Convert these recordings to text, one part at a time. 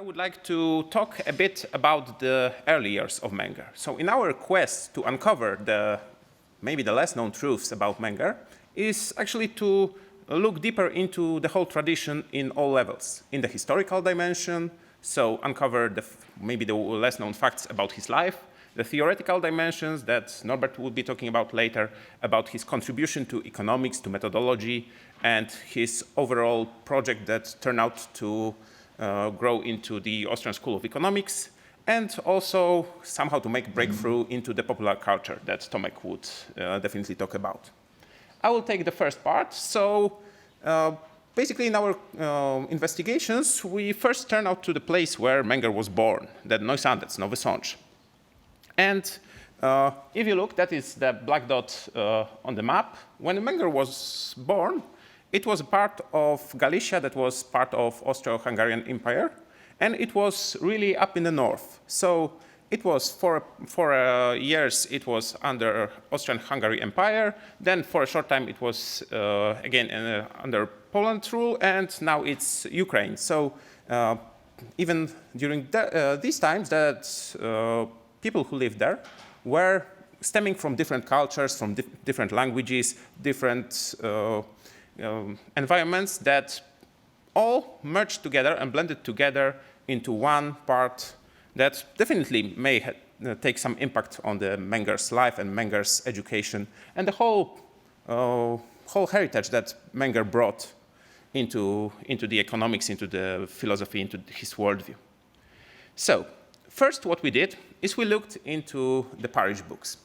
I would like to talk a bit about the early years of Menger. So in our quest to uncover maybe the less known truths about Menger is actually to look deeper into the whole tradition in all levels. In the historical dimension, so uncover maybe the less known facts about his life, the theoretical dimensions that Norbert will be talking about later, about his contribution to economics, to methodology, and his overall project that turned out to grow into the Austrian School of Economics, and also somehow to make breakthrough into the popular culture that Tomek would definitely talk about. I will take the first part. So basically in our investigations, we first turn out to the place where Menger was born, that Neusandez, Nowy Sącz. And if you look, that is the black dot on the map. When Menger was born, it was a part of Galicia that was part of Austro-Hungarian Empire, and it was really up in the north. So it was for years it was under Austrian-Hungary Empire. Then for a short time it was again under Poland rule, and now it's Ukraine. So even during these times, that people who lived there were stemming from different cultures, from different languages, different environments that all merged together and blended together into one part that definitely may take some impact on the Menger's life and Menger's education and the whole heritage that Menger brought into the economics, into the philosophy, into his worldview. So first what we did is we looked into the parish books.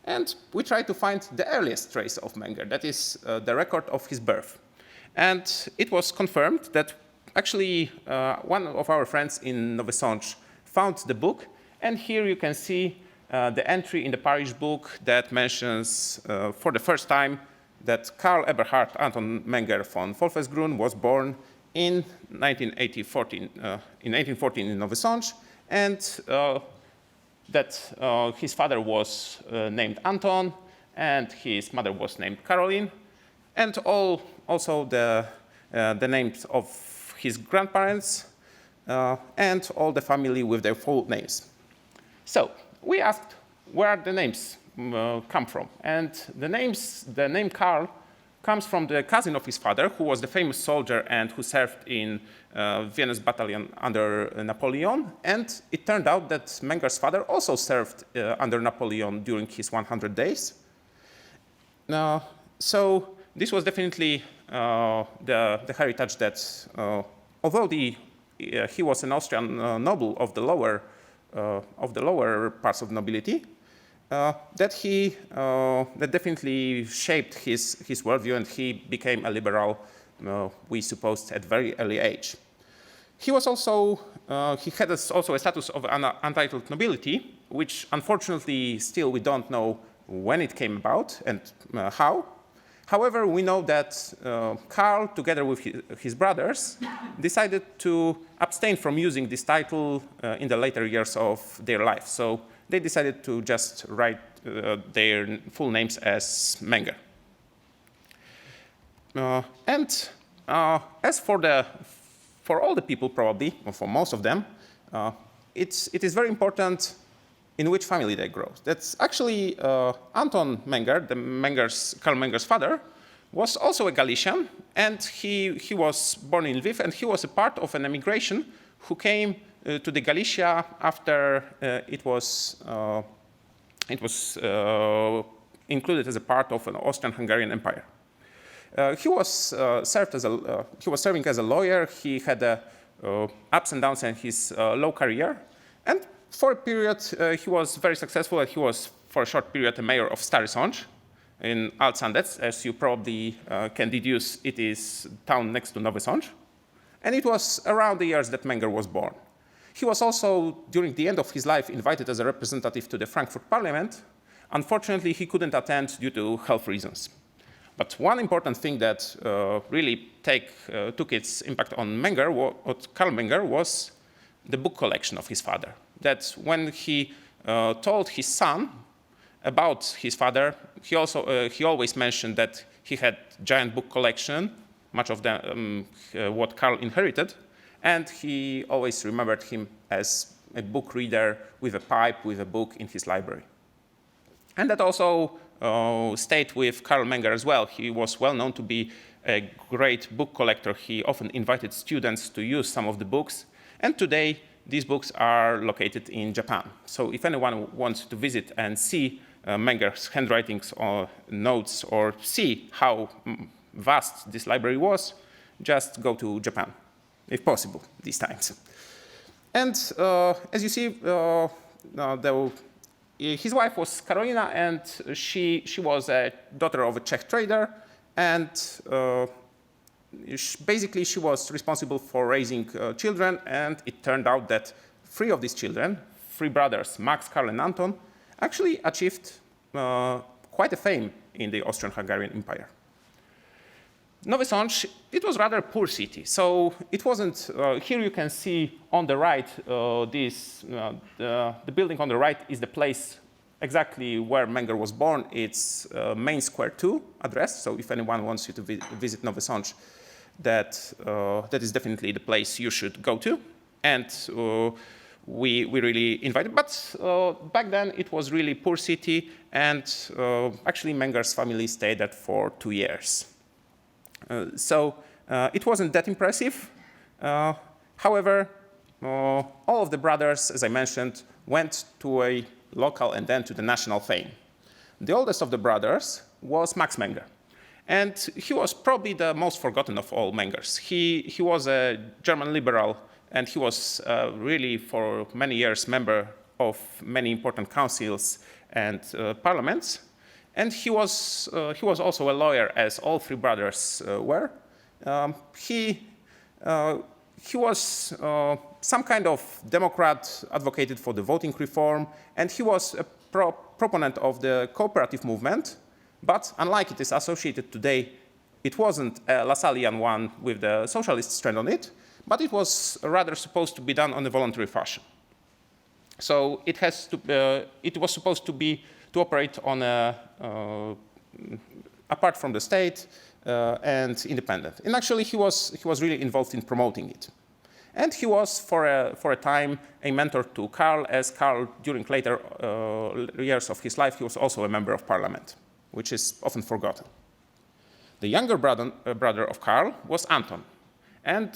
And we tried to find the earliest trace of Menger, that is the record of his birth. And it was confirmed that actually one of our friends in Nowy Sącz found the book. And here you can see the entry in the parish book that mentions for the first time that Karl Eberhard Anton Menger von Wolfesgrün was born in 1814 in Nowy Sącz. And that his father was named Anton, and his mother was named Caroline, and also the names of his grandparents, and all the family with their full names. So we asked where the names come from, and the name Karl comes from the cousin of his father, who was the famous soldier and who served in Vienna's battalion under Napoleon. And it turned out that Menger's father also served under Napoleon during his 100 days. So this was definitely the heritage that, although he was an Austrian noble of the lower parts of nobility, that definitely shaped his worldview, and he became a liberal, we supposed, at very early age. He was also he had also a status of untitled nobility, which unfortunately still we don't know when it came about and how. However, we know that Karl, together with his brothers, decided to abstain from using this title in the later years of their life. So they decided to just write their full names as Menger. And as for all the people probably, or for most of them, it is very important in which family they grow. That's actually Anton Menger, Karl Menger's father, was also a Galician, and he was born in Lviv, and he was a part of an emigration who came to the Galicia after it was included as a part of an Austrian-Hungarian Empire. He was serving as a lawyer. He had ups and downs in his law career, and for a period he was very successful. And he was, for a short period, the mayor of Stary Sącz in Alt-Sandec. As you probably can deduce, it is a town next to Nowy Sącz, and it was around the years that Menger was born. He was also, during the end of his life, invited as a representative to the Frankfurt Parliament. Unfortunately, he couldn't attend due to health reasons. But one important thing that really took its impact on Karl Menger was the book collection of his father. That when he told his son about his father, he always mentioned that he had giant book collection, much of them what Karl inherited, and he always remembered him as a book reader with a pipe, with a book in his library. And that also stayed with Carl Menger as well. He was well known to be a great book collector. He often invited students to use some of the books, and today these books are located in Japan. So if anyone wants to visit and see Menger's handwritings or notes, or see how vast this library was, just go to Japan, if possible, these times. And as you see, his wife was Karolina, and she was a daughter of a Czech trader, and basically she was responsible for raising children, and it turned out that 3 of these children, 3 brothers, Max, Karl, and Anton, actually achieved quite a fame in the Austrian-Hungarian Empire. Nowy Sącz, it was rather a poor city, so it wasn't, here you can see on the right, the building on the right is the place exactly where Menger was born. It's Main Square 2 address, so if anyone wants you to visit Nowy Sącz, that is definitely the place you should go to, and we really invited. But back then it was really poor city, and actually Menger's family stayed there for 2 years. So it wasn't that impressive. However, all of the brothers, as I mentioned, went to a local and then to the national fame. The oldest of the brothers was Max Menger. And he was probably the most forgotten of all Mengers. He was a German liberal, and he was really for many years member of many important councils and parliaments. And he was also a lawyer, as all 3 brothers were. He was some kind of Democrat, advocated for the voting reform, and he was a proponent of the cooperative movement. But unlike it is associated today, it wasn't a Lassallean one with the socialist strand on it, but it was rather supposed to be done on a voluntary fashion. So it was supposed to operate on apart from the state and independent. And actually, he was really involved in promoting it. And he was, for a time, a mentor to Carl, as Carl, during later years of his life, he was also a member of parliament, which is often forgotten. The younger brother of Carl was Anton. And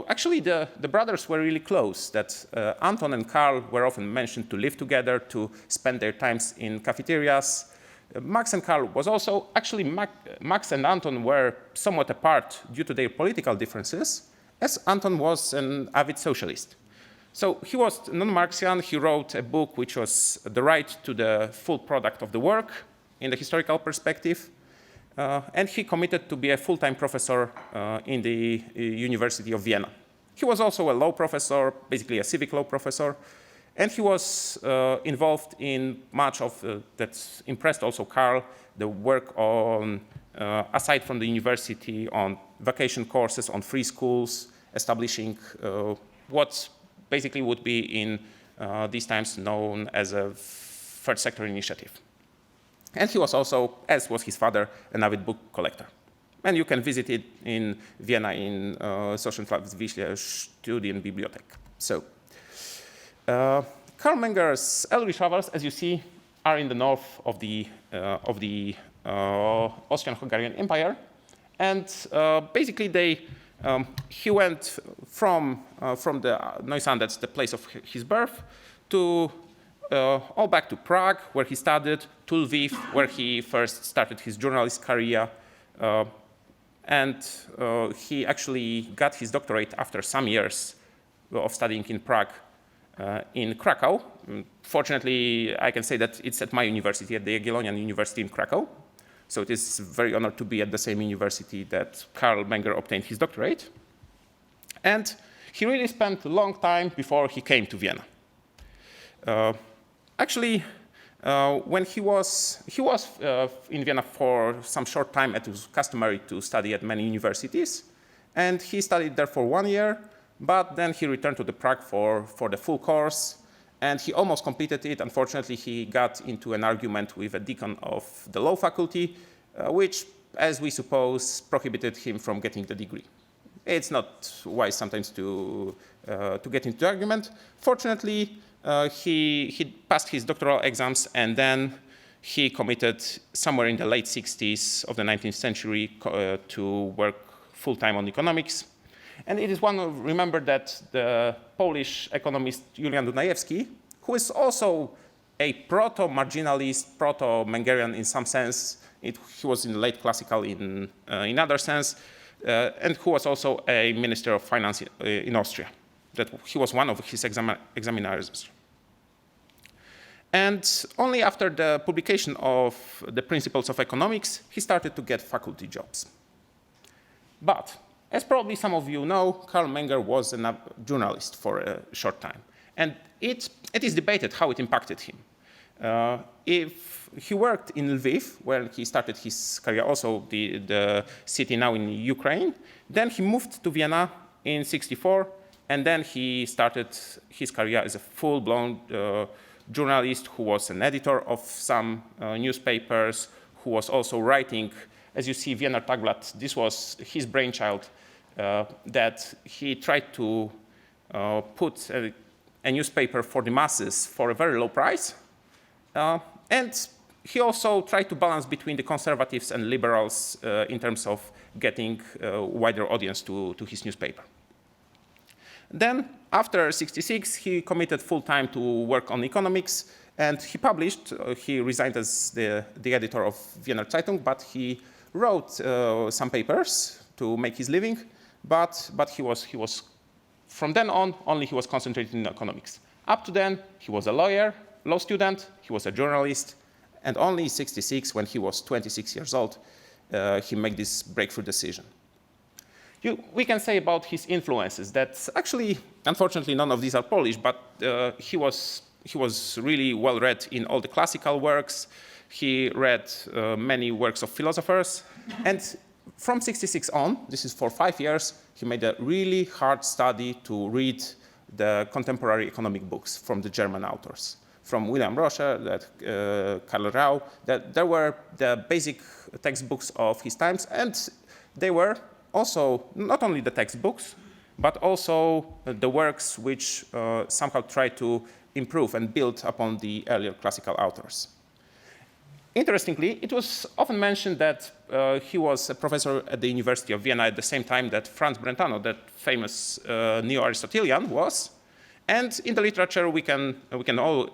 actually, the brothers were really close, that Anton and Carl were often mentioned to live together, to spend their times in cafeterias. Max and Carl was also, actually, Max and Anton were somewhat apart due to their political differences, as Anton was an avid socialist. So he was non-Marxian. He wrote a book which was The Right to the Full Product of the Work in the historical perspective. And he committed to be a full-time professor in the University of Vienna. He was also a law professor, basically a civic law professor, and he was involved in much of that impressed also Carl, the work on, aside from the university, on vacation courses, on free schools, establishing what basically would be in these times known as a third sector initiative. And he was also, as was his father, an avid book collector. And you can visit it in Vienna in Soszenflawice Studienbibliothek. So, Carl Menger's early travels, as you see, are in the north of the Austrian-Hungarian Empire. And basically, he went from the Neusandez, the place of his birth, to all back to Prague, where he studied, to Lviv, where he first started his journalist career. And he actually got his doctorate after some years of studying in Prague, in Krakow. Fortunately, I can say that it's at my university, at the Jagiellonian University in Krakow. So it is very honored to be at the same university that Carl Menger obtained his doctorate. And he really spent a long time before he came to Vienna. Actually, when he was in Vienna for some short time. It was customary to study at many universities, and he studied there for 1 year, but then he returned to the Prague for the full course, and he almost completed it. Unfortunately, he got into an argument with a deacon of the law faculty, which, as we suppose, prohibited him from getting the degree. it's not wise sometimes to get into the argument. Fortunately, he passed his doctoral exams, and then he committed somewhere in the late 60s of the 19th century to work full-time on economics. And it is remember that the Polish economist Julian Dunajewski, who is also a proto-marginalist, proto-Mengerian in some sense, he was in the late classical in other sense, and who was also a minister of finance in Austria. That he was one of his examiners. And only after the publication of the Principles of Economics, he started to get faculty jobs. But, as probably some of you know, Carl Menger was a journalist for a short time. And it is debated how it impacted him. If he worked in Lviv, where he started his career, also the city now in Ukraine, then he moved to Vienna in '64, and then he started his career as a full-blown journalist who was an editor of some newspapers, who was also writing, as you see, Wiener Tagblatt. This was his brainchild, that he tried to put a newspaper for the masses for a very low price. And he also tried to balance between the conservatives and liberals in terms of getting a wider audience to his newspaper. Then, after '66, he committed full-time to work on economics, and he published, he resigned as the editor of Wiener Zeitung, but he wrote some papers to make his living, but he was, from then on, only he was concentrated in economics. Up to then, he was a law student, he was a journalist, and only '66, when he was 26 years old, he made this breakthrough decision. We can say about his influences that actually, unfortunately, none of these are Polish, but he was really well read in all the classical works. He read many works of philosophers. And from '66 on, this is for 5 years, he made a really hard study to read the contemporary economic books from the German authors. From William Roscher, Karl Rau, there were the basic textbooks of his times, and they were also not only the textbooks, but also the works which somehow try to improve and build upon the earlier classical authors. Interestingly, it was often mentioned that he was a professor at the University of Vienna at the same time that Franz Brentano, that famous neo-Aristotelian, was. And in the literature, we can all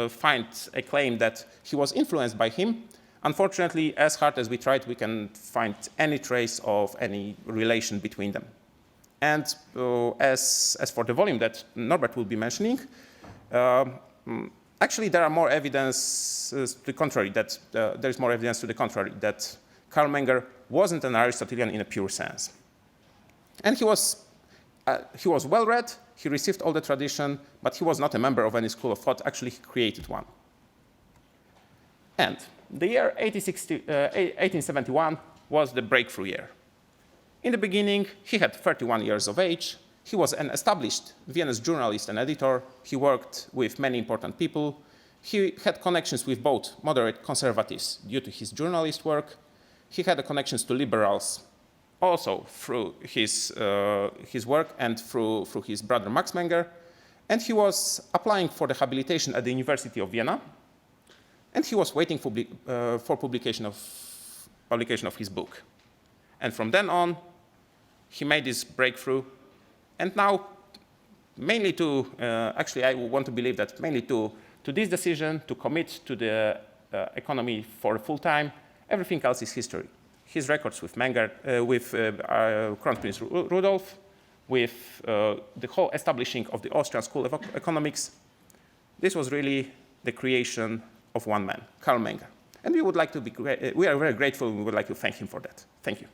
find a claim that he was influenced by him. Unfortunately, as hard as we tried, we can find any trace of any relation between them. And as for the volume that Norbert will be mentioning, actually there are more evidence to the contrary, that there is more evidence to the contrary, that Carl Menger wasn't an Aristotelian in a pure sense. And he was well read, he received all the tradition, but he was not a member of any school of thought. Actually, he created one. And the year 1871 was the breakthrough year. In the beginning, he had 31 years of age. He was an established Viennese journalist and editor. He worked with many important people. He had connections with both moderate conservatives due to his journalist work. He had connections to liberals also through his work and through his brother Max Menger. And he was applying for the habilitation at the University of Vienna. And he was waiting for publication of his book. And from then on, he made this breakthrough. And now, mainly to, actually I want to believe that mainly to this decision to commit to the economy for full time, everything else is history. His records with Menger, with Crown Prince Rudolf, with the whole establishing of the Austrian School of Economics, this was really the creation of one man, Carl Menger. And we are very grateful and we would like to thank him for that. Thank you.